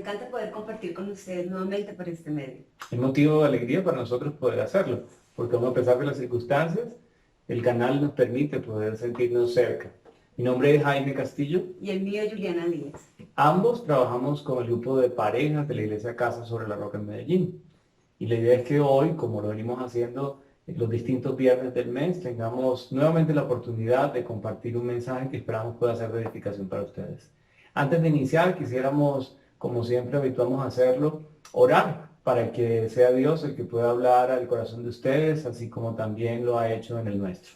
encanta poder compartir con ustedes nuevamente por este medio. Es motivo de alegría para nosotros poder hacerlo, porque aún a pesar de las circunstancias, el canal nos permite poder sentirnos cerca. Mi nombre es Jaime Castillo. Y el mío, Juliana Díaz. Ambos trabajamos con el grupo de parejas de la Iglesia Casa sobre la Roca en Medellín. Y la idea es que hoy, como lo venimos haciendo en los distintos viernes del mes, tengamos nuevamente la oportunidad de compartir un mensaje que esperamos pueda ser de edificación para ustedes. Antes de iniciar, quisiéramos, como siempre habituamos a hacerlo, orar para que sea Dios el que pueda hablar al corazón de ustedes, así como también lo ha hecho en el nuestro.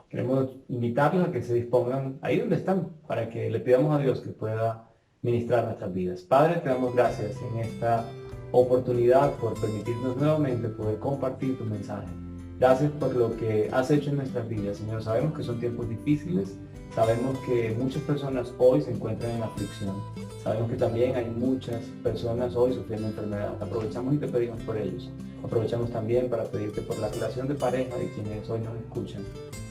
Queremos invitarlos a que se dispongan ahí donde están, para que le pidamos a Dios que pueda ministrar nuestras vidas. Padre, te damos gracias en esta oportunidad por permitirnos nuevamente poder compartir tu mensaje. Gracias por lo que has hecho en nuestras vidas, Señor. Sabemos que son tiempos difíciles, sabemos que muchas personas hoy se encuentran en aflicción. Sabemos que también hay muchas personas hoy sufriendo enfermedad. Aprovechamos y te pedimos por ellos. Aprovechamos también para pedirte por la relación de pareja de quienes hoy nos escuchan.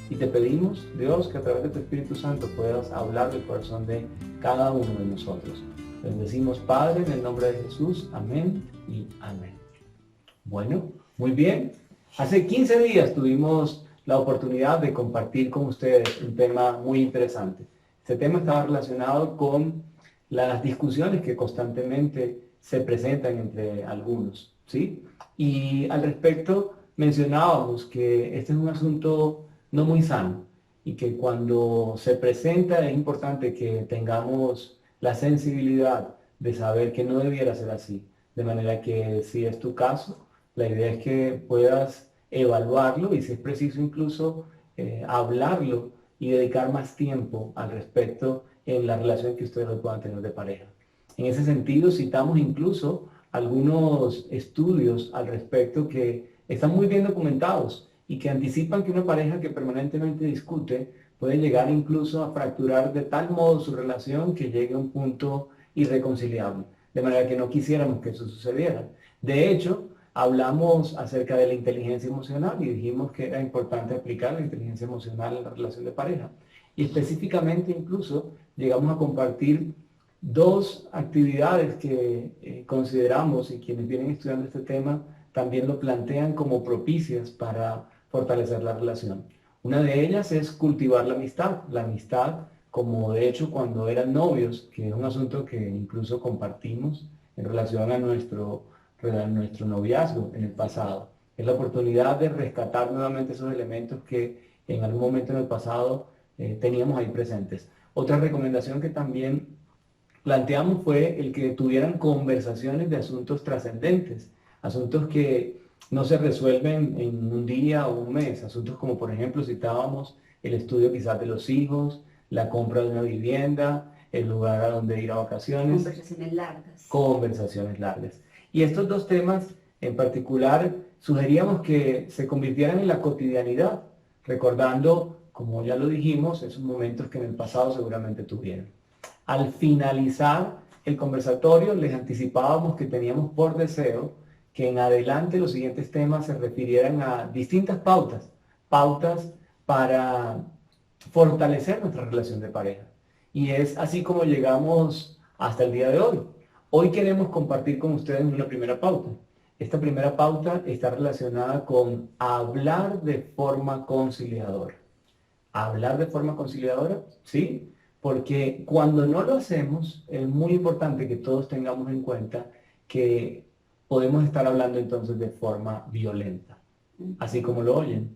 Y te pedimos, Dios, que a través de tu Espíritu Santo puedas hablar del corazón de cada uno de nosotros. Bendecimos, Padre, en el nombre de Jesús. Amén y amén. Bueno, muy bien. Hace 15 días tuvimos la oportunidad de compartir con ustedes un tema muy interesante. Este tema estaba relacionado con las discusiones que constantemente se presentan entre algunos, ¿sí? Y al respecto mencionábamos que este es un asunto no muy sano y que cuando se presenta es importante que tengamos la sensibilidad de saber que no debiera ser así. De manera que si es tu caso, la idea es que puedas evaluarlo y si es preciso incluso hablarlo y dedicar más tiempo al respecto en la relación que ustedes puedan tener de pareja. En ese sentido, citamos incluso algunos estudios al respecto que están muy bien documentados y que anticipan que una pareja que permanentemente discute puede llegar incluso a fracturar de tal modo su relación que llegue a un punto irreconciliable. De manera que no quisiéramos que eso sucediera. De hecho, hablamos acerca de la inteligencia emocional y dijimos que era importante aplicar la inteligencia emocional en la relación de pareja. Y específicamente incluso llegamos a compartir dos actividades que consideramos y quienes vienen estudiando este tema también lo plantean como propicias para fortalecer la relación. Una de ellas es cultivar la amistad como de hecho cuando eran novios, que es un asunto que incluso compartimos en relación a nuestro noviazgo en el pasado. Es la oportunidad de rescatar nuevamente esos elementos que en algún momento en el pasado teníamos ahí presentes. Otra recomendación que también planteamos fue el que tuvieran conversaciones de asuntos trascendentes, asuntos que no se resuelven en un día o un mes, asuntos como por ejemplo citábamos el estudio quizás de los hijos, la compra de una vivienda, el lugar a donde ir a vacaciones. Conversaciones largas. Conversaciones largas. Y estos dos temas en particular sugeríamos que se convirtieran en la cotidianidad, recordando, como ya lo dijimos, esos momentos que en el pasado seguramente tuvieron. Al finalizar el conversatorio les anticipábamos que teníamos por deseo que en adelante los siguientes temas se refirieran a distintas pautas para fortalecer nuestra relación de pareja. Y es así como llegamos hasta el día de hoy. Hoy queremos compartir con ustedes una primera pauta. Esta primera pauta está relacionada con hablar de forma conciliadora. ¿Hablar de forma conciliadora? Sí, porque cuando no lo hacemos es muy importante que todos tengamos en cuenta que podemos estar hablando entonces de forma violenta, así como lo oyen.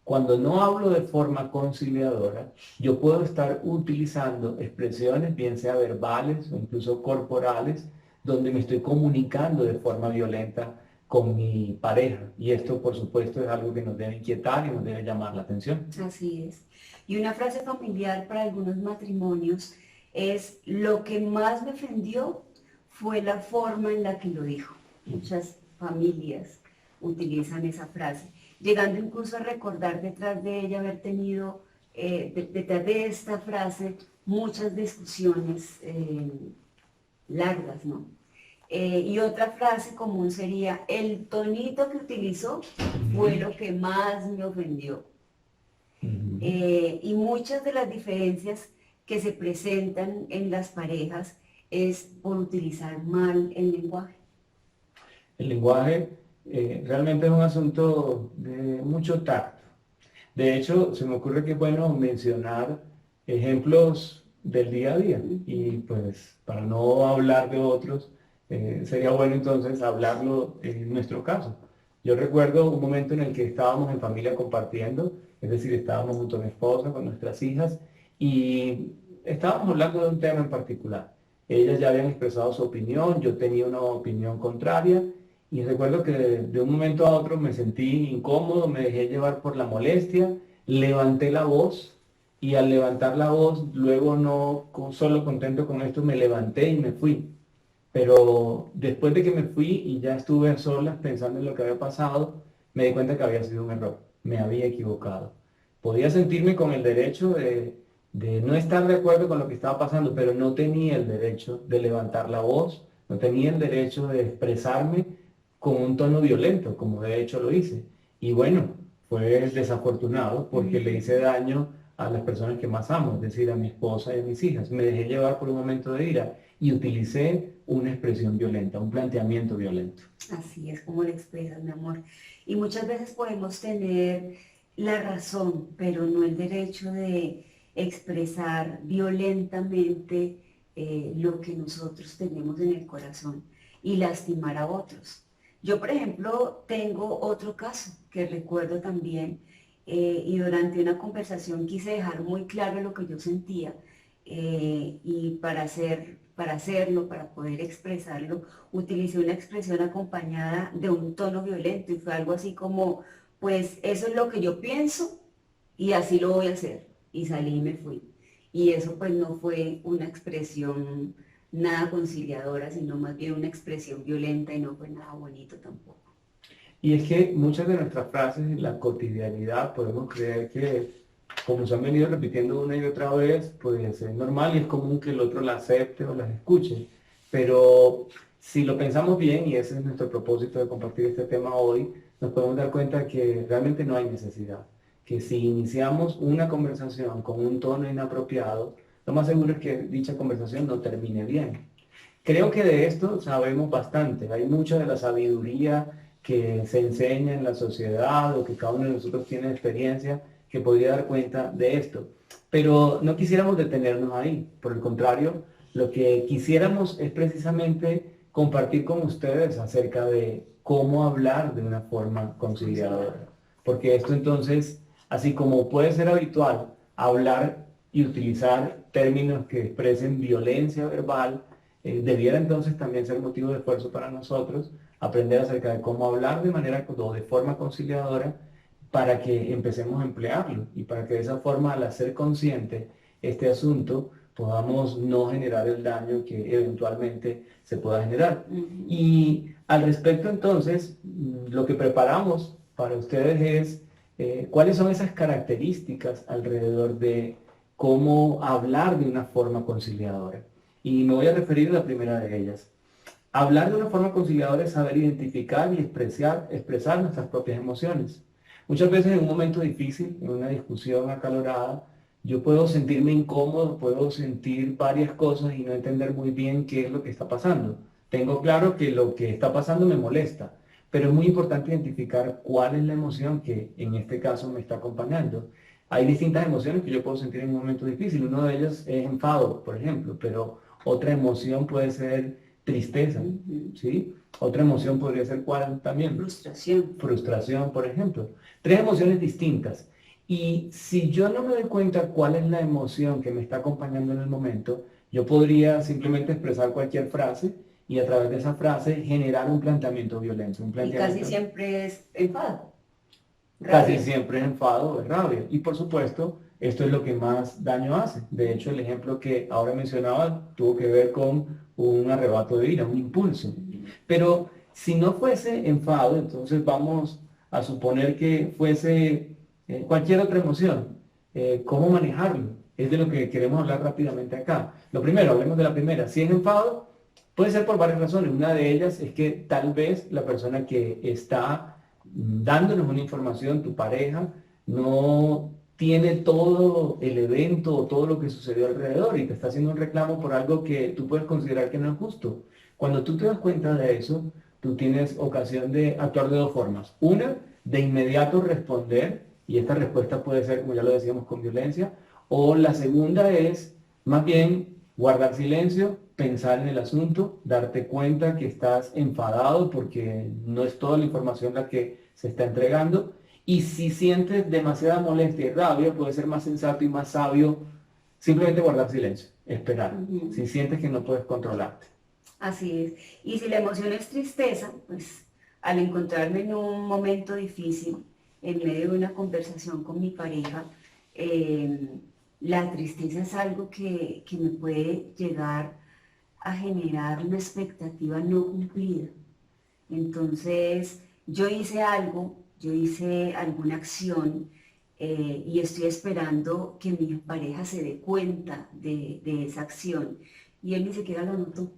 Cuando no hablo de forma conciliadora, yo puedo estar utilizando expresiones, bien sea verbales o incluso corporales, donde me estoy comunicando de forma violenta con mi pareja. Y esto, por supuesto, es algo que nos debe inquietar y nos debe llamar la atención. Así es. Y una frase familiar para algunos matrimonios es: lo que más me ofendió fue la forma en la que lo dijo. Muchas familias utilizan esa frase, llegando incluso a recordar detrás de ella haber tenido, detrás de esta frase, muchas discusiones largas, ¿no? Y otra frase común sería: el tonito que utilizó fue lo que más me ofendió. Y muchas de las diferencias que se presentan en las parejas es por utilizar mal el lenguaje. El lenguaje realmente es un asunto de mucho tacto. De hecho, se me ocurre que es bueno mencionar ejemplos del día a día y pues para no hablar de otros, sería bueno entonces hablarlo en nuestro caso. Yo recuerdo un momento en el que estábamos en familia compartiendo, es decir, estábamos junto a mi esposa con nuestras hijas y estábamos hablando de un tema en particular. Ellas ya habían expresado su opinión, yo tenía una opinión contraria y recuerdo que de un momento a otro me sentí incómodo, me dejé llevar por la molestia, levanté la voz y al levantar la voz, luego no solo contento con esto, me levanté y me fui. Pero después de que me fui y ya estuve a solas pensando en lo que había pasado, me di cuenta que había sido un error, me había equivocado. Podía sentirme con el derecho de no estar de acuerdo con lo que estaba pasando, pero no tenía el derecho de levantar la voz, no tenía el derecho de expresarme con un tono violento, como de hecho lo hice. Y bueno, fue desafortunado porque le hice daño a las personas que más amo, es decir, a mi esposa y a mis hijas. Me dejé llevar por un momento de ira y utilicé una expresión violenta, un planteamiento violento. Así es como lo expresas, mi amor. Y muchas veces podemos tener la razón, pero no el derecho de expresar violentamente lo que nosotros tenemos en el corazón y lastimar a otros. Yo, por ejemplo, tengo otro caso que recuerdo también y durante una conversación quise dejar muy claro lo que yo sentía y para hacerlo, para poder expresarlo, utilicé una expresión acompañada de un tono violento y fue algo así como, pues eso es lo que yo pienso y así lo voy a hacer. Y salí y me fui. Y eso pues no fue una expresión nada conciliadora, sino más bien una expresión violenta y no fue nada bonito tampoco. Y es que muchas de nuestras frases en la cotidianidad podemos creer que, como se han venido repitiendo una y otra vez, pues es normal y es común que el otro la acepte o las escuche. Pero si lo pensamos bien, y ese es nuestro propósito de compartir este tema hoy, nos podemos dar cuenta que realmente no hay necesidad. Que si iniciamos una conversación con un tono inapropiado, lo más seguro es que dicha conversación no termine bien. Creo que de esto sabemos bastante. Hay mucha de la sabiduría que se enseña en la sociedad o que cada uno de nosotros tiene experiencia que podría dar cuenta de esto. Pero no quisiéramos detenernos ahí. Por el contrario, lo que quisiéramos es precisamente compartir con ustedes acerca de cómo hablar de una forma conciliadora. Porque esto entonces, así como puede ser habitual hablar y utilizar términos que expresen violencia verbal, debiera entonces también ser motivo de esfuerzo para nosotros aprender acerca de cómo hablar de manera o de forma conciliadora para que empecemos a emplearlo y para que de esa forma, al hacer consciente este asunto, podamos no generar el daño que eventualmente se pueda generar. Y al respecto entonces, lo que preparamos para ustedes es cuáles son esas características alrededor de cómo hablar de una forma conciliadora. Y me voy a referir a la primera de ellas. Hablar de una forma conciliadora es saber identificar y expresar nuestras propias emociones. Muchas veces en un momento difícil, en una discusión acalorada, yo puedo sentirme incómodo, puedo sentir varias cosas y no entender muy bien qué es lo que está pasando. Tengo claro que lo que está pasando me molesta, pero es muy importante identificar cuál es la emoción que en este caso me está acompañando. Hay distintas emociones que yo puedo sentir en un momento difícil. Uno de ellos es enfado, por ejemplo, pero otra emoción puede ser tristeza, ¿sí? Otra emoción podría ser ¿cuál también? Frustración. Frustración, por ejemplo. Tres emociones distintas. Y si yo no me doy cuenta cuál es la emoción que me está acompañando en el momento, yo podría simplemente expresar cualquier frase y a través de esa frase generar un planteamiento violento. Y casi siempre es enfado. Casi siempre es enfado o es rabia. Y por supuesto, esto es lo que más daño hace. De hecho, el ejemplo que ahora mencionaba tuvo que ver con un arrebato de ira, un impulso. Pero si no fuese enfado, entonces vamos a suponer que fuese cualquier otra emoción. ¿Cómo manejarlo? Es de lo que queremos hablar rápidamente acá. Lo primero, hablemos de la primera. Si es enfado, puede ser por varias razones. Una de ellas es que tal vez la persona que está dándonos una información, tu pareja, no tiene todo el evento o todo lo que sucedió alrededor y te está haciendo un reclamo por algo que tú puedes considerar que no es justo. Cuando tú te das cuenta de eso, tú tienes ocasión de actuar de dos formas. Una, de inmediato responder, y esta respuesta puede ser, como ya lo decíamos, con violencia, o la segunda es, más bien, guardar silencio, pensar en el asunto, darte cuenta que estás enfadado porque no es toda la información la que se está entregando. Y si sientes demasiada molestia y rabia, puede ser más sensato y más sabio simplemente guardar silencio, esperar, si sientes que no puedes controlarte. Así es. Y si la emoción es tristeza, pues al encontrarme en un momento difícil, en medio de una conversación con mi pareja, eh, la tristeza es algo que me puede llegar a generar una expectativa no cumplida. Entonces, yo hice algo, yo hice alguna acción y estoy esperando que mi pareja se dé cuenta de esa acción. Y él ni siquiera lo notó. O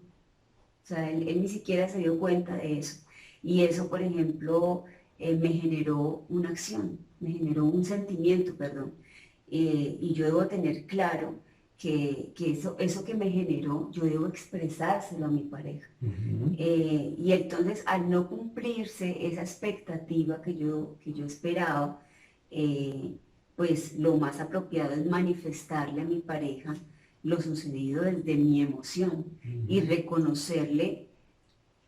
sea, él ni siquiera se dio cuenta de eso. Y eso, por ejemplo, me generó una acción, me generó un sentimiento, perdón. Y yo debo tener claro que eso que me generó, yo debo expresárselo a mi pareja. Y entonces, al no cumplirse esa expectativa que yo esperaba, eh, pues lo más apropiado es manifestarle a mi pareja lo sucedido desde mi emoción y reconocerle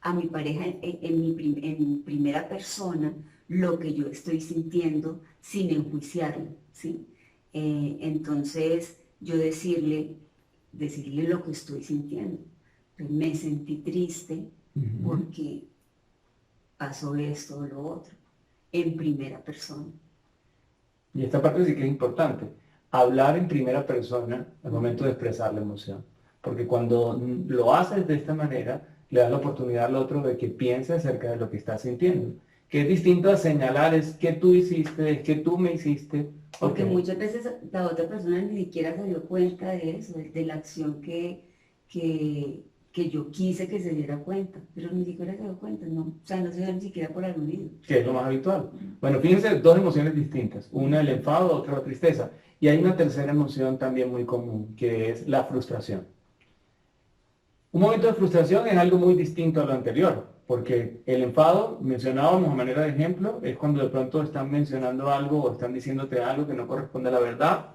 a mi pareja en primera persona lo que yo estoy sintiendo sin enjuiciarlo, ¿sí? Entonces, yo decirle lo que estoy sintiendo. Entonces, me sentí triste porque pasó esto o lo otro, en primera persona. Y esta parte sí que es importante. Hablar en primera persona al momento de expresar la emoción. Porque cuando lo haces de esta manera, le das la oportunidad al otro de que piense acerca de lo que está sintiendo. Que es distinto a señalar, es que tú hiciste, es que tú me hiciste. Porque muchas veces la otra persona ni siquiera se dio cuenta de eso, de la acción que yo quise que se diera cuenta, pero ni siquiera se dio cuenta, no, o sea, no se dio ni siquiera por aludido. Que es lo más habitual. Bueno, fíjense, dos emociones distintas, una el enfado, otra la tristeza. Y hay una tercera emoción también muy común, que es la frustración. Un momento de frustración es algo muy distinto a lo anterior, porque el enfado, mencionábamos a manera de ejemplo, es cuando de pronto están mencionando algo o están diciéndote algo que no corresponde a la verdad,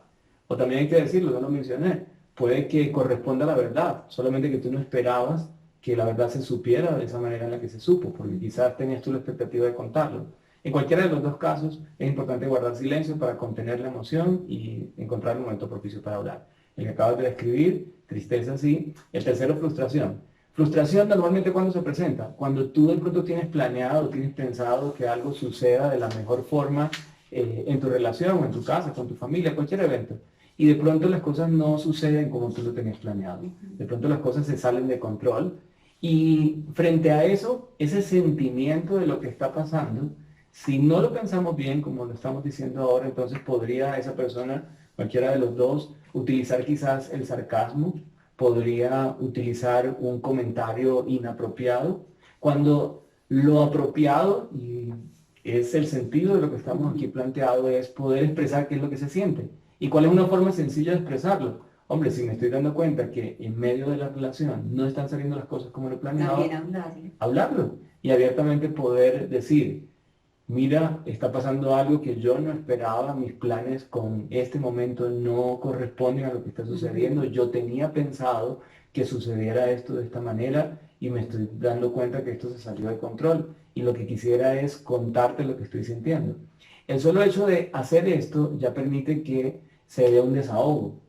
o también hay que decirlo, yo lo mencioné, puede que corresponda a la verdad, solamente que tú no esperabas que la verdad se supiera de esa manera en la que se supo, porque quizás tenías tú la expectativa de contarlo. En cualquiera de los dos casos es importante guardar silencio para contener la emoción y encontrar el momento propicio para hablar. El que acabas de describir, tristeza sí. El tercero, frustración. Frustración normalmente cuando se presenta, cuando tú de pronto tienes planeado, tienes pensado que algo suceda de la mejor forma en tu relación o en tu casa, con tu familia, cualquier evento. Y de pronto las cosas no suceden como tú lo tenías planeado. De pronto las cosas se salen de control. Y frente a eso, ese sentimiento de lo que está pasando, si no lo pensamos bien, como lo estamos diciendo ahora, entonces podría esa persona, cualquiera de los dos, utilizar quizás el sarcasmo, podría utilizar un comentario inapropiado, cuando lo apropiado, y es el sentido de lo que estamos aquí planteado, es poder expresar qué es lo que se siente. ¿Y cuál es una forma sencilla de expresarlo? Hombre, si me estoy dando cuenta que en medio de la relación no están saliendo las cosas como lo he planeado, hablarlo y abiertamente poder decir, mira, está pasando algo que yo no esperaba, mis planes con este momento no corresponden a lo que está sucediendo, yo tenía pensado que sucediera esto de esta manera y me estoy dando cuenta que esto se salió de control y lo que quisiera es contarte lo que estoy sintiendo. El solo hecho de hacer esto ya permite que se dé un desahogo.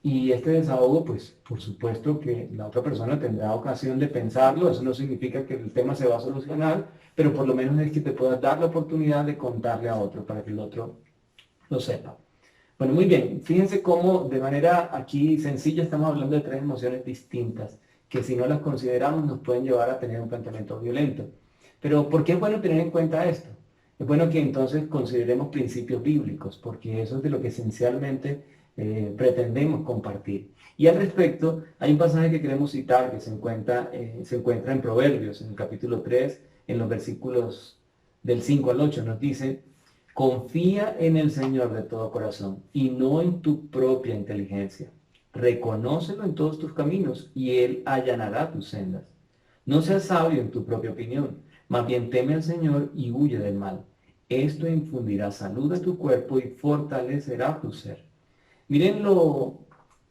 Y este desahogo, pues, por supuesto que la otra persona tendrá ocasión de pensarlo, eso no significa que el tema se va a solucionar, pero por lo menos es que te puedas dar la oportunidad de contarle a otro para que el otro lo sepa. Bueno, muy bien, fíjense cómo de manera aquí sencilla estamos hablando de tres emociones distintas, que si no las consideramos nos pueden llevar a tener un planteamiento violento. Pero ¿por qué es bueno tener en cuenta esto? Es bueno que entonces consideremos principios bíblicos, porque eso es de lo que esencialmente pretendemos compartir. Y al respecto, hay un pasaje que queremos citar que se encuentra en Proverbios, en el capítulo 3, en los versículos del 5 al 8. Nos dice, Confía en el Señor de todo corazón y no en tu propia inteligencia. Reconócelo en todos tus caminos y Él allanará tus sendas. No seas sabio en tu propia opinión, más bien teme al Señor y huye del mal. Esto infundirá salud a tu cuerpo y fortalecerá tu ser. Miren lo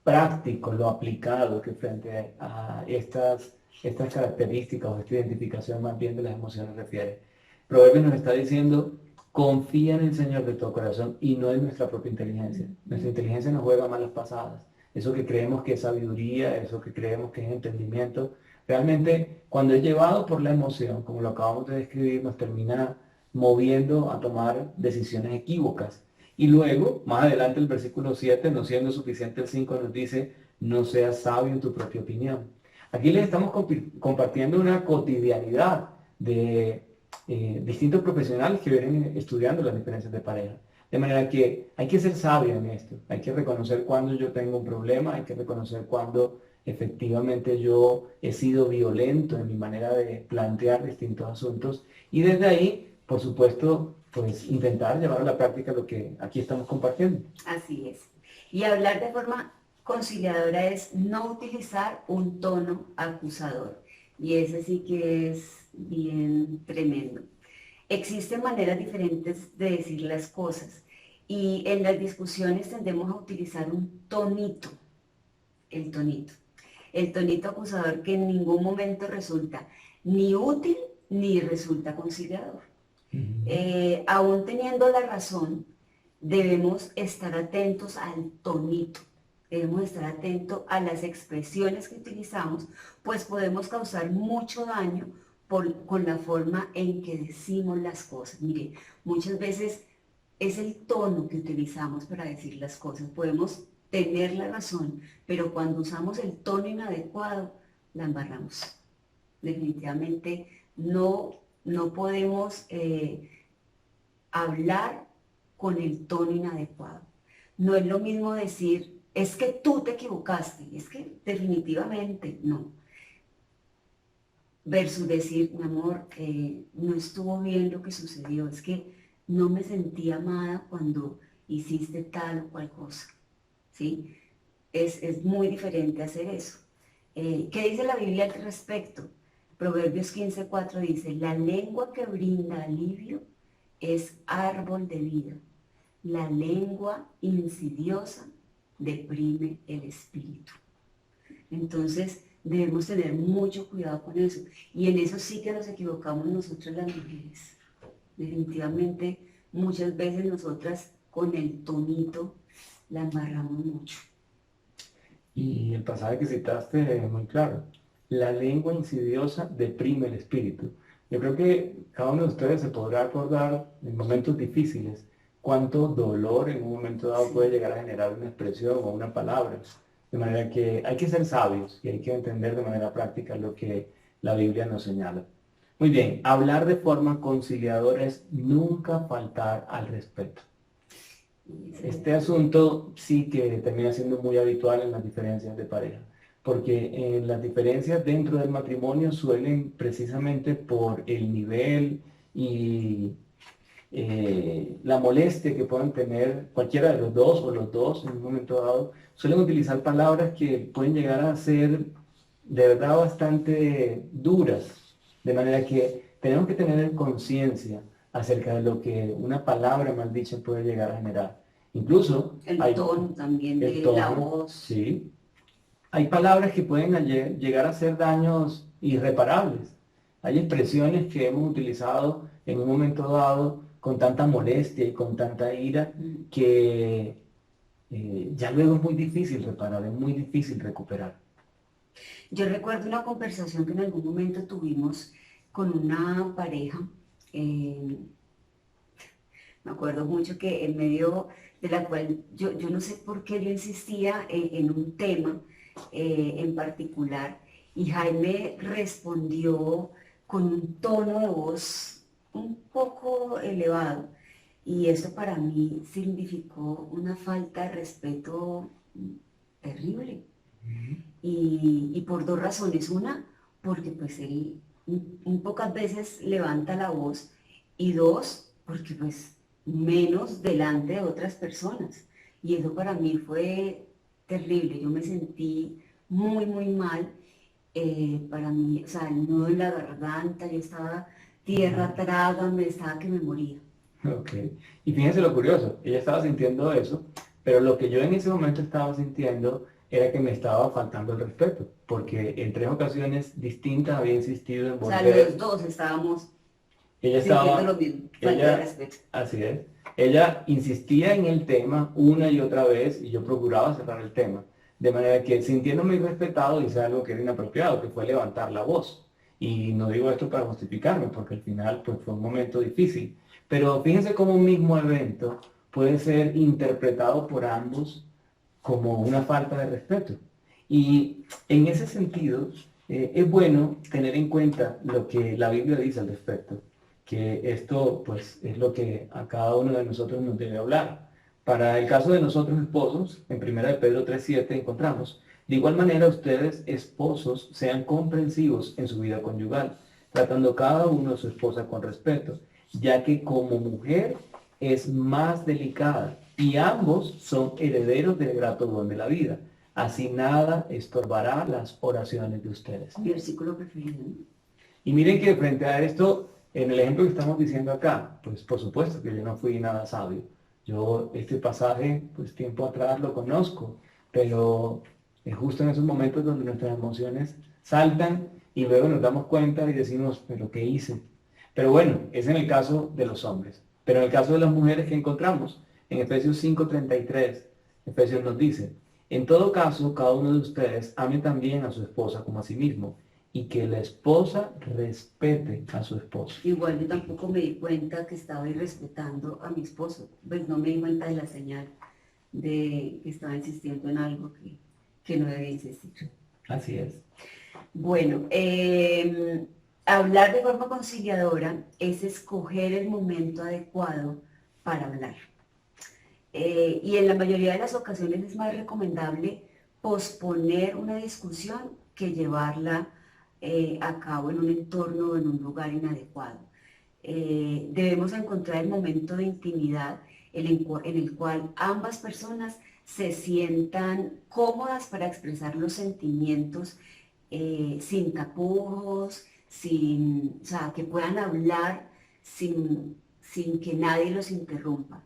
práctico, lo aplicado que frente a estas características o esta identificación más bien de las emociones refiere. Proverbios nos está diciendo, confía en el Señor de todo corazón y no en nuestra propia inteligencia. Nuestra inteligencia nos juega malas pasadas. Eso que creemos que es sabiduría, eso que creemos que es entendimiento, realmente cuando es llevado por la emoción, como lo acabamos de describir, nos termina moviendo a tomar decisiones equívocas. Y luego, más adelante, el versículo 7, no siendo suficiente el 5, nos dice, no seas sabio en tu propia opinión. Aquí les estamos compartiendo una cotidianidad de distintos profesionales que vienen estudiando las diferencias de pareja. De manera que hay que ser sabio en esto. Hay que reconocer cuando yo tengo un problema, hay que reconocer cuando efectivamente yo he sido violento en mi manera de plantear distintos asuntos. Y desde ahí, por supuesto, pues intentar llevar a la práctica lo que aquí estamos compartiendo. Así es. Y hablar de forma conciliadora es no utilizar un tono acusador. Y ese sí que es bien tremendo. Existen maneras diferentes de decir las cosas y en las discusiones tendemos a utilizar un tonito, el tonito. El tonito acusador que en ningún momento resulta ni útil ni resulta conciliador. Aún teniendo la razón, debemos estar atentos al tonito, debemos estar atentos a las expresiones que utilizamos, pues podemos causar mucho daño con la forma en que decimos las cosas. Mire, muchas veces es el tono que utilizamos para decir las cosas. Podemos tener la razón, pero cuando usamos el tono inadecuado, la embarramos. Definitivamente no podemos hablar con el tono inadecuado. No es lo mismo decir, es que tú te equivocaste, es que definitivamente no. Versus decir, mi amor, no estuvo bien lo que sucedió, es que no me sentí amada cuando hiciste tal o cual cosa, ¿sí? Es muy diferente hacer eso. ¿Qué dice la Biblia al respecto? Proverbios 15:4 dice, la lengua que brinda alivio es árbol de vida. La lengua insidiosa deprime el espíritu. Entonces debemos tener mucho cuidado con eso. Y en eso sí que nos equivocamos nosotras las mujeres. Definitivamente muchas veces nosotras con el tonito la embarramos mucho. Y el pasaje que citaste es muy claro. La lengua insidiosa deprime el espíritu. Yo creo que cada uno de ustedes se podrá acordar en momentos difíciles cuánto dolor en un momento dado puede llegar a generar una expresión o una palabra. De manera que hay que ser sabios y hay que entender de manera práctica lo que la Biblia nos señala. Muy bien, hablar de forma conciliadora es nunca faltar al respeto. Este asunto sí que termina siendo muy habitual en las diferencias de pareja, porque las diferencias dentro del matrimonio suelen precisamente por el nivel y la molestia que puedan tener cualquiera de los dos o los dos en un momento dado, suelen utilizar palabras que pueden llegar a ser de verdad bastante duras, de manera que tenemos que tener conciencia acerca de lo que una palabra mal dicha puede llegar a generar. Incluso el tono también de la voz. Sí, hay palabras que pueden llegar a hacer daños irreparables. Hay expresiones que hemos utilizado en un momento dado con tanta molestia y con tanta ira que ya luego es muy difícil reparar, es muy difícil recuperar. Yo recuerdo una conversación que en algún momento tuvimos con una pareja. Me acuerdo mucho que en medio de la cual yo no sé por qué yo insistía en un tema en particular y Jaime respondió con un tono de voz un poco elevado y eso para mí significó una falta de respeto terrible y por dos razones. Una, porque pues él un pocas veces levanta la voz y dos, porque pues menos delante de otras personas. Y eso para mí fue terrible. Yo me sentí muy, muy mal. Para mí, o sea, el nudo en la garganta, yo estaba tierra, trágame, estaba que me moría. Ok. Y fíjense lo curioso, ella estaba sintiendo eso, pero lo que yo en ese momento estaba sintiendo era que me estaba faltando el respeto, porque en 3 ocasiones distintas había insistido en O sea, los volver. dos estábamos Ella sintiendo estaba, lo mismo, falta de ella, respeto. así es, ella insistía en el tema una y otra vez y yo procuraba cerrar el tema. De manera que sintiéndome irrespetado hice algo que era inapropiado, que fue levantar la voz. Y no digo esto para justificarme, porque al final pues, fue un momento difícil. Pero fíjense cómo un mismo evento puede ser interpretado por ambos como una falta de respeto. Y en ese sentido, es bueno tener en cuenta lo que la Biblia dice al respecto, que esto pues es lo que a cada uno de nosotros nos debe hablar. Para el caso de nosotros esposos, en 1 de Pedro 3:7 encontramos, de igual manera ustedes esposos sean comprensivos en su vida conyugal, tratando cada uno a su esposa con respeto, ya que como mujer es más delicada y ambos son herederos del grato don de la vida. Así nada estorbará las oraciones de ustedes. Mi versículo preferido, ¿no? Y miren que frente a esto, en el ejemplo que estamos diciendo acá, pues por supuesto que yo no fui nada sabio. Yo este pasaje, pues tiempo atrás lo conozco, pero es justo en esos momentos donde nuestras emociones saltan y luego nos damos cuenta y decimos, pero ¿qué hice? Pero bueno, es en el caso de los hombres. Pero en el caso de las mujeres que encontramos, en Efesios 5:33, Efesios nos dice, en todo caso, cada uno de ustedes ame también a su esposa como a sí mismo y que la esposa respete a su esposo. Igual yo tampoco me di cuenta que estaba irrespetando a mi esposo, pues no me di cuenta de la señal de que estaba insistiendo en algo que no debía insistir. Así es. Bueno, hablar de forma conciliadora es escoger el momento adecuado para hablar. Y en la mayoría de las ocasiones es más recomendable posponer una discusión que llevarla a cabo en un entorno o en un lugar inadecuado. Debemos encontrar el momento de intimidad en el cual ambas personas se sientan cómodas para expresar los sentimientos sin tapujos, o sea, que puedan hablar sin que nadie los interrumpa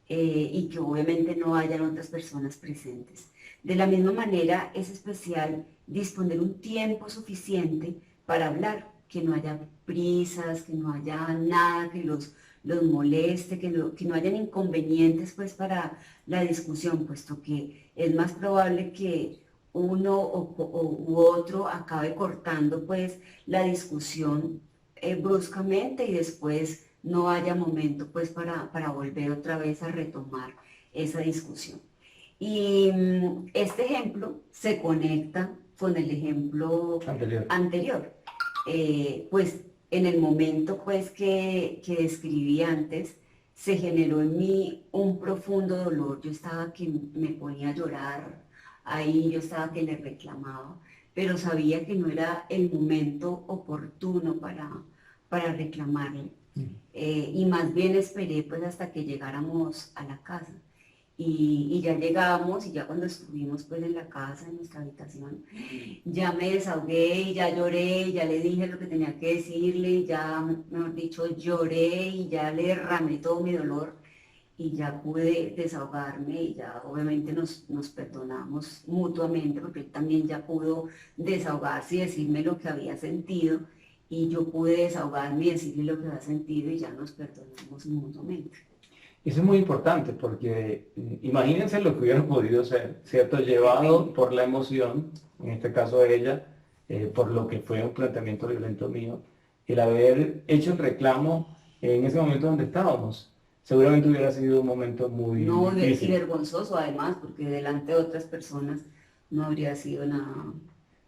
y que obviamente no hayan otras personas presentes. De la misma manera, es especial disponer un tiempo suficiente para hablar, que no haya prisas, que no haya nada que los moleste, que no hayan inconvenientes pues para la discusión, puesto que es más probable que uno u otro acabe cortando pues la discusión bruscamente y después no haya momento pues para volver otra vez a retomar esa discusión. Y este ejemplo se conecta con el ejemplo anterior. Pues en el momento pues que describí antes, se generó en mí un profundo dolor. Yo estaba que me ponía a llorar ahí, yo estaba que le reclamaba, pero sabía que no era el momento oportuno para reclamarle. Y más bien esperé pues hasta que llegáramos a la casa. Y ya llegamos y ya cuando estuvimos pues en la casa, en nuestra habitación, ya me desahogué y ya lloré, y ya le dije lo que tenía que decirle, y ya, mejor dicho, lloré y ya le derramé todo mi dolor y ya pude desahogarme y ya obviamente nos perdonamos mutuamente porque él también ya pudo desahogarse y decirme lo que había sentido y yo pude desahogarme y decirle lo que había sentido y ya nos perdonamos mutuamente. Eso es muy importante porque imagínense lo que hubieran podido ser, ¿cierto? Llevado por la emoción, en este caso de ella, por lo que fue un planteamiento violento mío, el haber hecho el reclamo en ese momento donde estábamos, seguramente hubiera sido un momento muy No, y difícil. vergonzoso además, porque delante de otras personas no habría sido nada,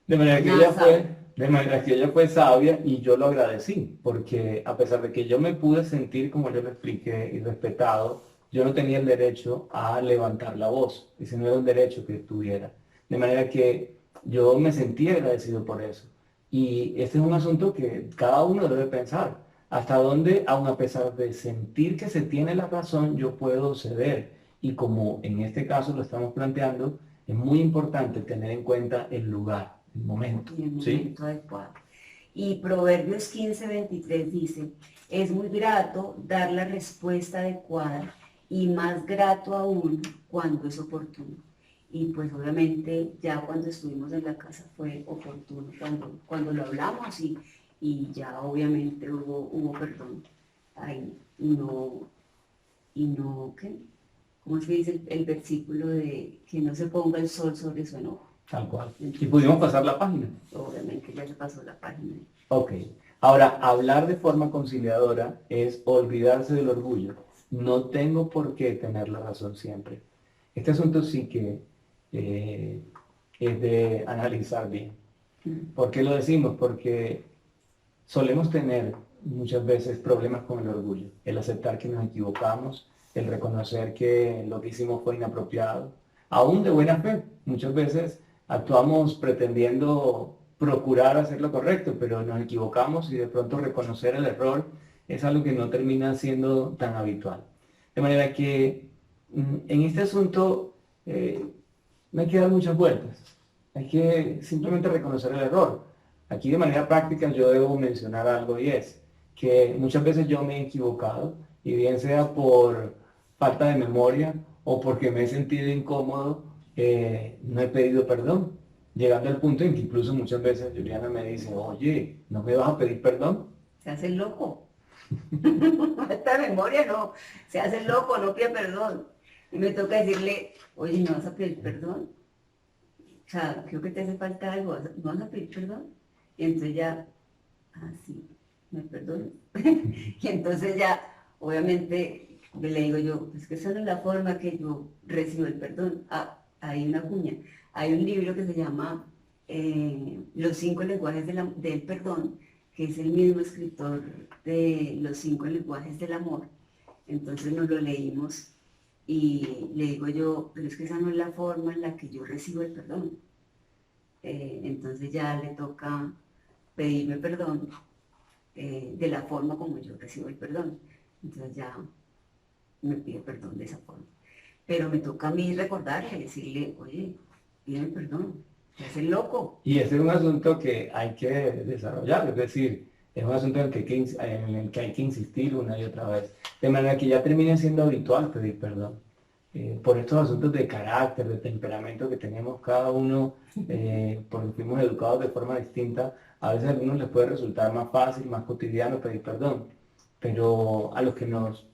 De manera que nada ella sabio. fue, de manera que ella fue sabia y yo lo agradecí, porque a pesar de que yo me pude sentir, como yo lo expliqué, y respetado, yo no tenía el derecho a levantar la voz. Ese no era un derecho que tuviera. De manera que yo me sentí agradecido por eso. Y este es un asunto que cada uno debe pensar. Hasta dónde, aun a pesar de sentir que se tiene la razón, yo puedo ceder. Y como en este caso lo estamos planteando, es muy importante tener en cuenta el lugar, el momento. En el ¿Sí? momento adecuado. Y Proverbios 15:23 dice, es muy grato dar la respuesta adecuada y más grato aún cuando es oportuno. Y pues obviamente ya cuando estuvimos en la casa fue oportuno, cuando lo hablamos y ya obviamente hubo perdón ahí. ¿Qué? ¿Cómo se dice el versículo de que no se ponga el sol sobre su enojo? Tal cual. Y Entonces, pudimos pasar la página. obviamente ya se pasó la página. Ok. Ahora, hablar de forma conciliadora es olvidarse del orgullo. No tengo por qué tener la razón siempre. Este asunto sí que es de analizar bien. ¿Por qué lo decimos? Porque solemos tener muchas veces problemas con el orgullo, el aceptar que nos equivocamos, el reconocer que lo que hicimos fue inapropiado, aún de buena fe. Muchas veces actuamos pretendiendo procurar hacer lo correcto, pero nos equivocamos y de pronto reconocer el error es algo que no termina siendo tan habitual. De manera que en este asunto no hay que dar muchas vueltas, hay que simplemente reconocer el error. Aquí de manera práctica yo debo mencionar algo y es que muchas veces yo me he equivocado y bien sea por falta de memoria o porque me he sentido incómodo, no he pedido perdón. Llegando al punto en que incluso muchas veces Juliana me dice, oye, ¿no me vas a pedir perdón? Se hace el loco. Esta memoria no. Se hace el loco, no pide perdón. Y me toca decirle, oye, ¿no vas a pedir perdón? O sea, creo que te hace falta algo. ¿No vas a pedir perdón? Y entonces ya, sí, me perdono. Y entonces ya, obviamente, le digo yo, es que esa no es la forma que yo recibo el perdón. Hay una cuña. Hay un libro que se llama Los 5 lenguajes del perdón, que es el mismo escritor de Los 5 lenguajes del amor. Entonces nos lo leímos y le digo yo, pero es que esa no es la forma en la que yo recibo el perdón. Entonces ya le toca pedirme perdón de la forma como yo recibo el perdón. Entonces ya me pide perdón de esa forma. Pero me toca a mí recordarle, decirle, oye, pídeme perdón, te haces loco. Y ese es un asunto que hay que desarrollar, es decir, es un asunto en el que hay que insistir una y otra vez, de manera que ya termine siendo habitual pedir perdón. Por estos asuntos de carácter, de temperamento que tenemos cada uno, porque fuimos educados de forma distinta, a veces a algunos les puede resultar más fácil, más cotidiano pedir perdón, pero a los que nos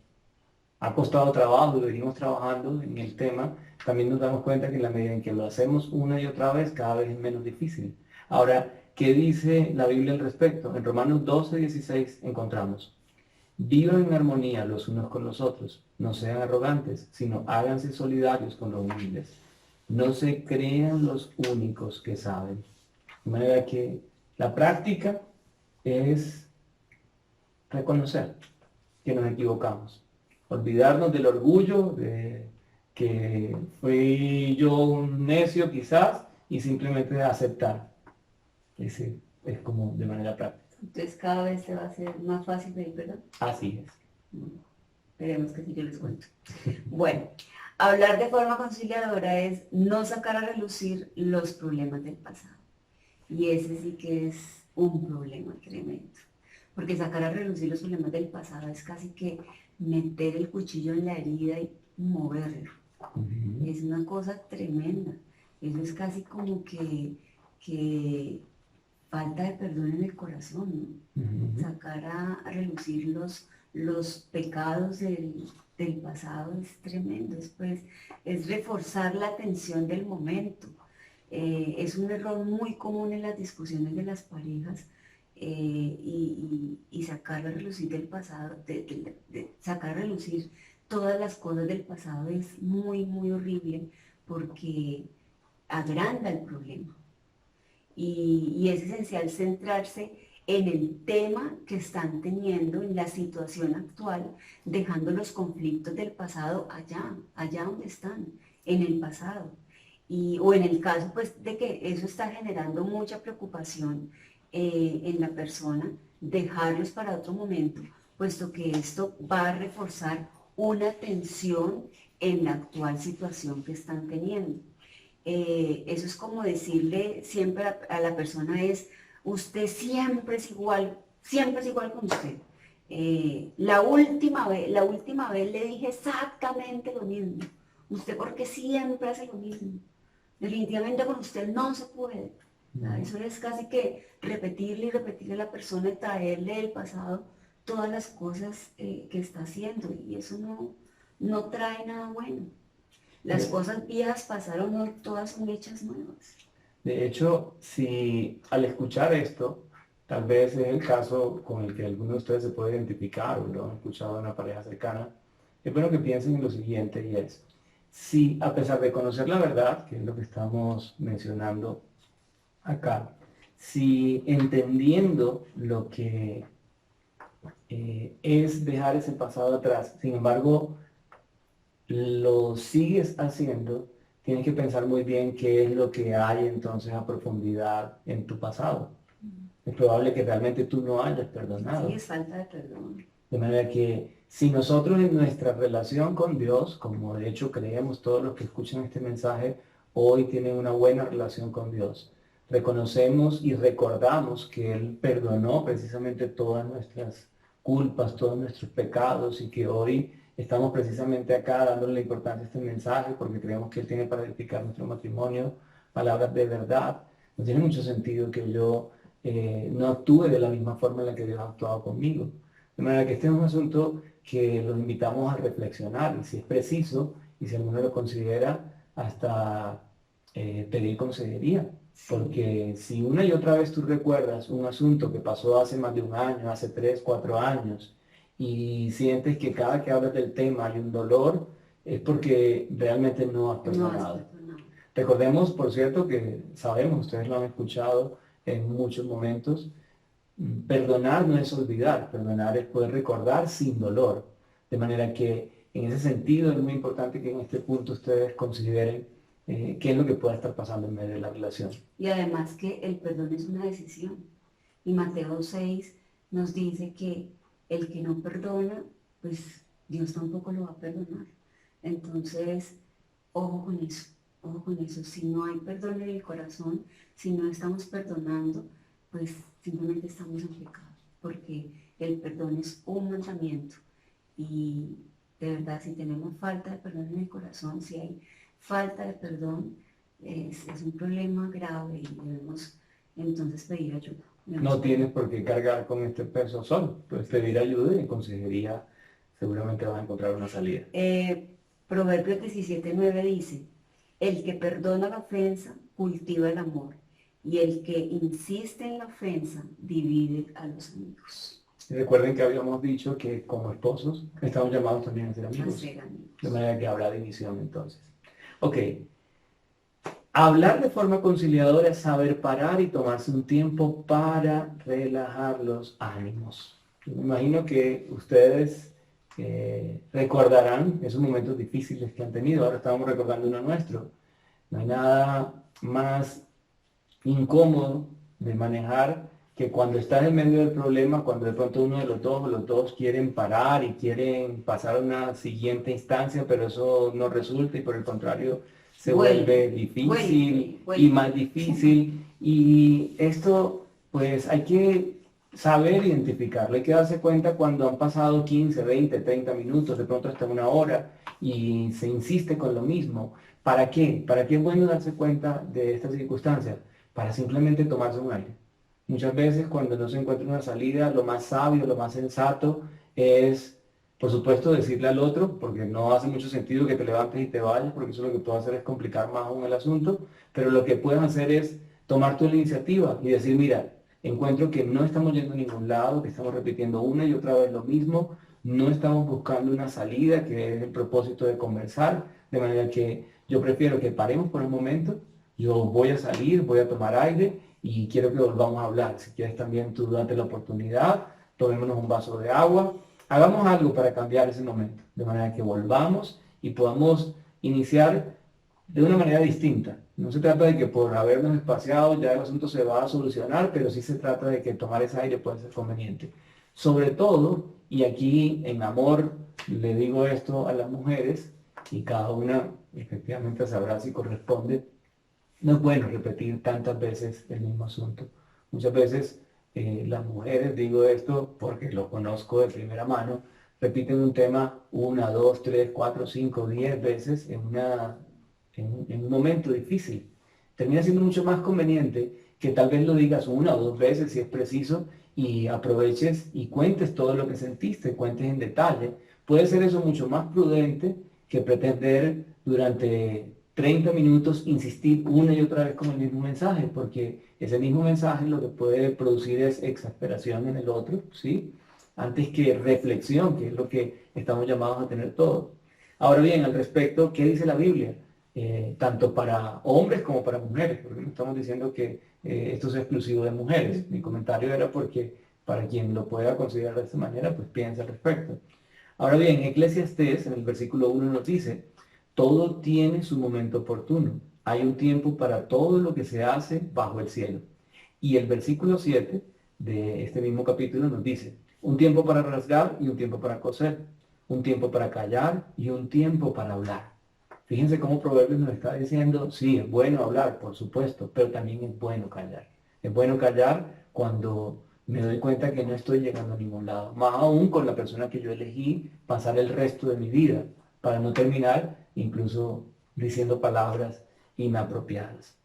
ha costado trabajo y venimos trabajando en el tema, también nos damos cuenta que en la medida en que lo hacemos una y otra vez, cada vez es menos difícil. Ahora, ¿qué dice la Biblia al respecto? En Romanos 12:16 encontramos, vivan en armonía los unos con los otros, no sean arrogantes, sino háganse solidarios con los humildes. No se crean los únicos que saben. De manera que la práctica es reconocer que nos equivocamos, olvidarnos del orgullo, de que fui yo un necio quizás, y simplemente aceptar. Es como de manera práctica. Entonces cada vez se va a hacer más fácil pedir perdón. Así es. Veremos que si yo les cuento. Bueno, hablar de forma conciliadora es no sacar a relucir los problemas del pasado. Y ese sí que es un problema tremendo. Porque sacar a relucir los problemas del pasado es casi que meter el cuchillo en la herida y moverlo. Es una cosa tremenda. Eso es casi como que falta de perdón en el corazón, ¿no? Sacar a relucir los pecados del pasado es tremendo. Después es reforzar la tensión del momento. Es un error muy común en las discusiones de las parejas y sacar a relucir del pasado, sacar a relucir todas las cosas del pasado es muy, muy horrible porque agranda el problema. Y es esencial centrarse en el tema que están teniendo, en la situación actual, dejando los conflictos del pasado allá donde están, en el pasado. O en el caso pues, de que eso está generando mucha preocupación en la persona, dejarlos para otro momento, puesto que esto va a reforzar una tensión en la actual situación que están teniendo. Eso es como decirle siempre a la persona usted siempre es igual con usted. La última vez le dije exactamente lo mismo. Usted porque siempre hace lo mismo. Definitivamente con usted no se puede. Eso es casi que repetirle y repetirle a la persona y traerle del pasado todas las cosas que está haciendo. Y eso no trae nada bueno. Las cosas viejas pasaron, no todas son hechas nuevas. De hecho, si al escuchar esto, tal vez es el caso con el que alguno de ustedes se puede identificar o lo han escuchado en una pareja cercana, es bueno que piensen en lo siguiente y es, si a pesar de conocer la verdad, que es lo que estamos mencionando acá, si entendiendo lo que es dejar ese pasado atrás, sin embargo, lo sigues haciendo, tienes que pensar muy bien qué es lo que hay entonces a profundidad en tu pasado. Es probable que realmente tú no hayas perdonado. Sí, es falta de perdón. De manera que si nosotros en nuestra relación con Dios, como de hecho creemos todos los que escuchan este mensaje, hoy tienen una buena relación con Dios, reconocemos y recordamos que Él perdonó precisamente todas nuestras culpas, todos nuestros pecados y que hoy estamos precisamente acá dándole la importancia a este mensaje porque creemos que Él tiene para edificar nuestro matrimonio palabras de verdad. No tiene mucho sentido que yo no actúe de la misma forma en la que Dios ha actuado conmigo. De manera que este es un asunto que los invitamos a reflexionar y si es preciso y si alguno lo considera, hasta pedir consejería. Porque si una y otra vez tú recuerdas un asunto que pasó hace más de un año, hace 3, 4 años, y sientes que cada que hablas del tema hay un dolor, es porque realmente no has perdonado. Recordemos, por cierto, que sabemos, ustedes lo han escuchado en muchos momentos, perdonar no es olvidar, perdonar es poder recordar sin dolor. De manera que en ese sentido es muy importante que en este punto ustedes consideren qué es lo que puede estar pasando en medio de la relación. Y además que el perdón es una decisión. Y Mateo 6 nos dice que el que no perdona, pues Dios tampoco lo va a perdonar. Entonces, ojo con eso, ojo con eso. Si no hay perdón en el corazón, si no estamos perdonando, pues simplemente estamos en pecado, porque el perdón es un mandamiento. Y de verdad, si tenemos falta de perdón en el corazón, si hay falta de perdón, es un problema grave y debemos entonces pedir ayuda. No tienes por qué cargar con este peso solo, puedes pedir ayuda y en consejería seguramente vas a encontrar una salida. Proverbios 17:9 dice, el que perdona la ofensa cultiva el amor, y el que insiste en la ofensa divide a los amigos. Y recuerden que habíamos dicho que como esposos estamos llamados también a ser amigos. A ser amigos. De manera que habrá división entonces. Ok. Hablar de forma conciliadora es saber parar y tomarse un tiempo para relajar los ánimos. Yo me imagino que ustedes recordarán esos momentos difíciles que han tenido. Ahora estamos recordando uno nuestro. No hay nada más incómodo de manejar que cuando estás en medio del problema, cuando de pronto uno de los dos quieren parar y quieren pasar a una siguiente instancia, pero eso no resulta y por el contrario se vuelve difícil y más difícil. Y esto pues hay que saber identificarlo, hay que darse cuenta cuando han pasado 15, 20, 30 minutos, de pronto hasta una hora y se insiste con lo mismo. ¿Para qué? ¿Para qué es bueno darse cuenta de estas circunstancias? Para simplemente tomarse un aire. Muchas veces cuando no se encuentra una salida, lo más sabio, lo más sensato es, por supuesto, decirle al otro, porque no hace mucho sentido que te levantes y te vayas, porque eso lo que puede hacer es complicar más aún el asunto, pero lo que puedes hacer es tomar tu iniciativa y decir, mira, encuentro que no estamos yendo a ningún lado, que estamos repitiendo una y otra vez lo mismo, no estamos buscando una salida, que es el propósito de conversar, de manera que yo prefiero que paremos por un momento, yo voy a salir, voy a tomar aire y quiero que volvamos a hablar. Si quieres también tú date la oportunidad, tomémonos un vaso de agua, hagamos algo para cambiar ese momento, de manera que volvamos y podamos iniciar de una manera distinta. No se trata de que por habernos espaciado ya el asunto se va a solucionar, pero sí se trata de que tomar ese aire puede ser conveniente. Sobre todo, y aquí en amor le digo esto a las mujeres, y cada una efectivamente sabrá si corresponde, no es bueno repetir tantas veces el mismo asunto. Muchas veces las mujeres, digo esto porque lo conozco de primera mano, repiten un tema una, dos, tres, cuatro, cinco, 10 veces en un momento difícil. Termina siendo mucho más conveniente que tal vez lo digas una o dos veces si es preciso y aproveches y cuentes todo lo que sentiste, cuentes en detalle. Puede ser eso mucho más prudente que pretender durante 30 minutos insistir una y otra vez con el mismo mensaje, porque ese mismo mensaje lo que puede producir es exasperación en el otro, ¿sí? Antes que reflexión, que es lo que estamos llamados a tener todos. Ahora bien, al respecto, ¿qué dice la Biblia? Tanto para hombres como para mujeres, porque no estamos diciendo que esto es exclusivo de mujeres. Mi comentario era porque para quien lo pueda considerar de esta manera, pues piensa al respecto. Ahora bien, Eclesiastés en el versículo 1 nos dice, todo tiene su momento oportuno. Hay un tiempo para todo lo que se hace bajo el cielo. Y el versículo 7 de este mismo capítulo nos dice, un tiempo para rasgar y un tiempo para coser, un tiempo para callar y un tiempo para hablar. Fíjense cómo Proverbios nos está diciendo, sí, es bueno hablar, por supuesto, pero también es bueno callar. Es bueno callar cuando me doy cuenta que no estoy llegando a ningún lado. Más aún con la persona que yo elegí pasar el resto de mi vida, para no terminar incluso diciendo palabras inapropiadas.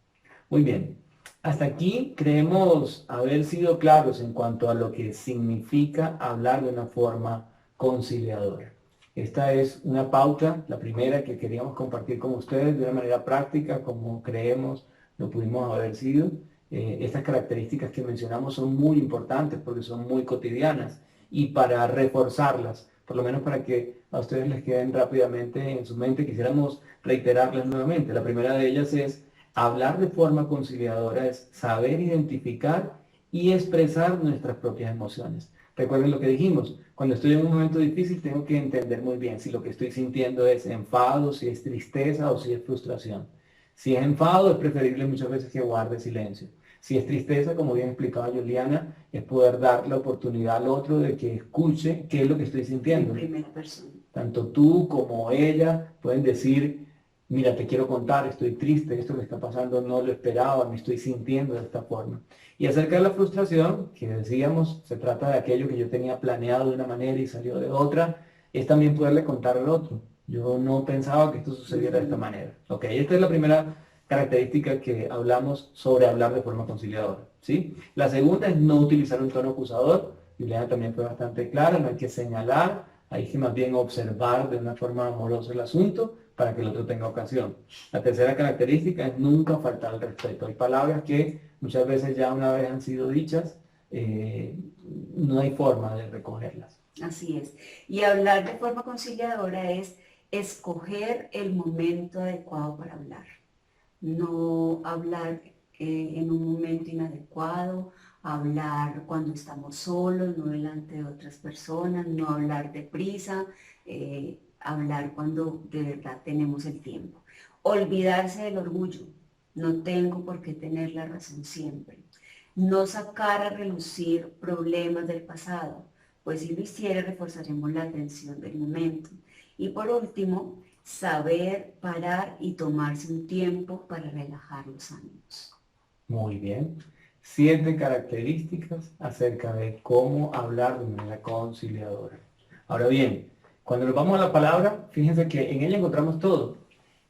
Muy bien, hasta aquí creemos haber sido claros en cuanto a lo que significa hablar de una forma conciliadora. Esta es una pauta, la primera que queríamos compartir con ustedes de una manera práctica, como creemos lo pudimos haber sido. Estas características que mencionamos son muy importantes porque son muy cotidianas y para reforzarlas, por lo menos para que a ustedes les queden rápidamente en su mente, quisiéramos reiterarlas nuevamente. La primera de ellas es hablar de forma conciliadora, es saber identificar y expresar nuestras propias emociones. Recuerden lo que dijimos, cuando estoy en un momento difícil tengo que entender muy bien si lo que estoy sintiendo es enfado, si es tristeza o si es frustración. Si es enfado es preferible muchas veces que guarde silencio. Si es tristeza, como bien explicaba Juliana, es poder dar la oportunidad al otro de que escuche qué es lo que estoy sintiendo. En primera persona. Tanto tú como ella pueden decir, mira, te quiero contar, estoy triste, esto que está pasando no lo esperaba, me estoy sintiendo de esta forma. Y acerca de la frustración, que decíamos, se trata de aquello que yo tenía planeado de una manera y salió de otra, es también poderle contar al otro. Yo no pensaba que esto sucediera de esta manera. Ok, esta es la primera característica que hablamos sobre hablar de forma conciliadora, ¿sí? La segunda es no utilizar un tono acusador. Juliana también fue bastante clara, no hay que señalar, hay que más bien observar de una forma amorosa el asunto para que el otro tenga ocasión. La tercera característica es nunca faltar al respeto. Hay palabras que muchas veces ya una vez han sido dichas, no hay forma de recogerlas. Así es. Y hablar de forma conciliadora es escoger el momento adecuado para hablar. No hablar en un momento inadecuado, hablar cuando estamos solos, no delante de otras personas, no hablar deprisa, hablar cuando de verdad tenemos el tiempo. Olvidarse del orgullo, no tengo por qué tener la razón siempre. No sacar a relucir problemas del pasado, pues si lo hiciera reforzaremos la atención del momento. Y por último, saber parar y tomarse un tiempo para relajar los ánimos. Muy bien. 7 características acerca de cómo hablar de manera conciliadora. Ahora bien, cuando nos vamos a la palabra, fíjense que en ella encontramos todo.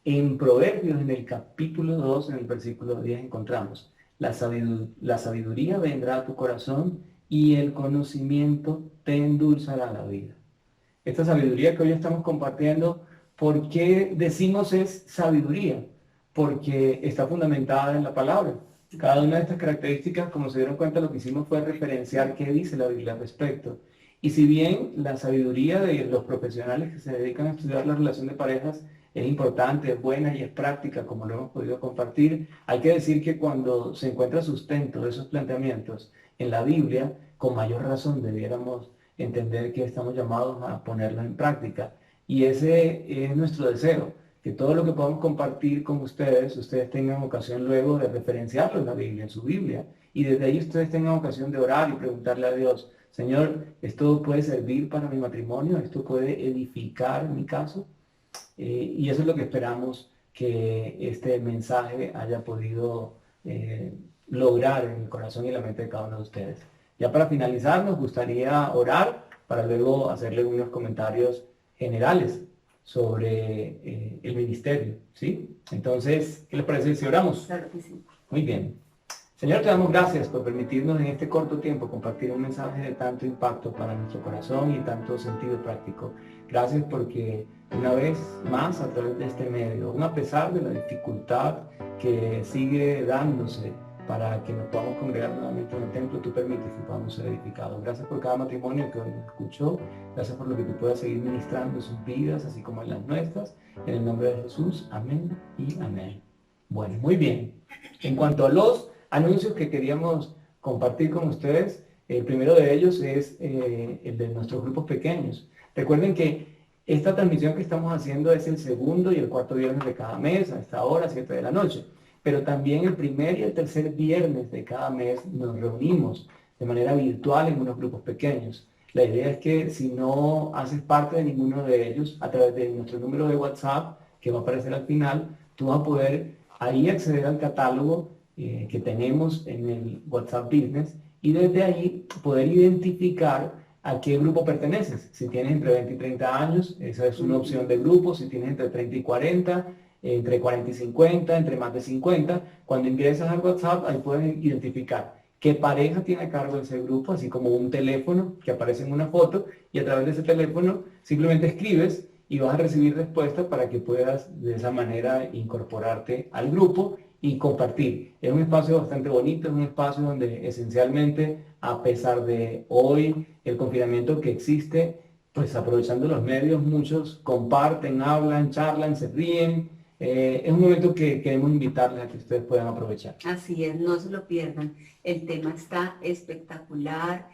En Proverbios, en el capítulo 2, en el versículo 10, encontramos, la sabiduría vendrá a tu corazón y el conocimiento te endulzará la vida. Esta sabiduría que hoy estamos compartiendo, ¿por qué decimos es sabiduría? Porque está fundamentada en la palabra. Cada una de estas características, como se dieron cuenta, lo que hicimos fue referenciar qué dice la Biblia al respecto. Y si bien la sabiduría de los profesionales que se dedican a estudiar la relación de parejas es importante, es buena y es práctica, como lo hemos podido compartir, hay que decir que cuando se encuentra sustento de esos planteamientos en la Biblia, con mayor razón debiéramos entender que estamos llamados a ponerlo en práctica. Y ese es nuestro deseo, que todo lo que podamos compartir con ustedes, ustedes tengan ocasión luego de referenciarlo en la Biblia, en su Biblia. Y desde ahí ustedes tengan ocasión de orar y preguntarle a Dios, Señor, ¿esto puede servir para mi matrimonio? ¿Esto puede edificar mi caso? Y eso es lo que esperamos que este mensaje haya podido lograr en el corazón y la mente de cada uno de ustedes. Ya para finalizar, nos gustaría orar para luego hacerle unos comentarios generales sobre el ministerio, ¿sí? Entonces, ¿qué les parece si oramos? Claro que sí. Muy bien. Señor, te damos gracias por permitirnos en este corto tiempo compartir un mensaje de tanto impacto para nuestro corazón y tanto sentido práctico. Gracias porque una vez más a través de este medio, aun a pesar de la dificultad que sigue dándose para que nos podamos congregar nuevamente en el templo, tú permites que podamos ser edificados. Gracias por cada matrimonio que hoy nos escuchó. Gracias por lo que tú puedas seguir ministrando en sus vidas, así como en las nuestras. En el nombre de Jesús, amén y amén. Bueno, muy bien. En cuanto a los anuncios que queríamos compartir con ustedes, el primero de ellos es el de nuestros grupos pequeños. Recuerden que esta transmisión que estamos haciendo es el segundo y el cuarto viernes de cada mes, a esta hora, 7 de la noche. Pero también el primer y el tercer viernes de cada mes nos reunimos de manera virtual en unos grupos pequeños. La idea es que si no haces parte de ninguno de ellos, a través de nuestro número de WhatsApp, que va a aparecer al final, tú vas a poder ahí acceder al catálogo que tenemos en el WhatsApp Business y desde ahí poder identificar a qué grupo perteneces. Si tienes entre 20 y 30 años, esa es una opción de grupo. Si tienes entre 30 y 40, entre 40 y 50, entre más de 50, cuando ingresas al WhatsApp, ahí puedes identificar qué pareja tiene a cargo de ese grupo, así como un teléfono que aparece en una foto, y a través de ese teléfono simplemente escribes y vas a recibir respuestas para que puedas de esa manera incorporarte al grupo y compartir. Es un espacio bastante bonito, es un espacio donde esencialmente, a pesar de hoy el confinamiento que existe, pues aprovechando los medios, muchos comparten, hablan, charlan, se ríen. Es un momento que queremos invitarles a que ustedes puedan aprovechar. Así es, no se lo pierdan. El tema está espectacular,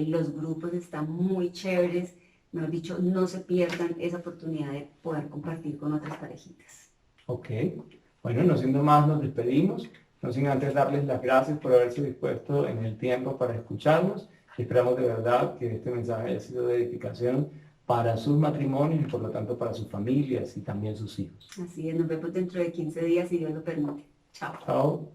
los grupos están muy chéveres. Mejor dicho, no se pierdan esa oportunidad de poder compartir con otras parejitas. Ok. Bueno, no siendo más, nos despedimos. No sin antes darles las gracias por haberse dispuesto en el tiempo para escucharnos. Esperamos de verdad que este mensaje haya sido de edificación para sus matrimonios y por lo tanto para sus familias y también sus hijos. Así es, nos vemos dentro de 15 días si Dios lo permite. Chao. Chao.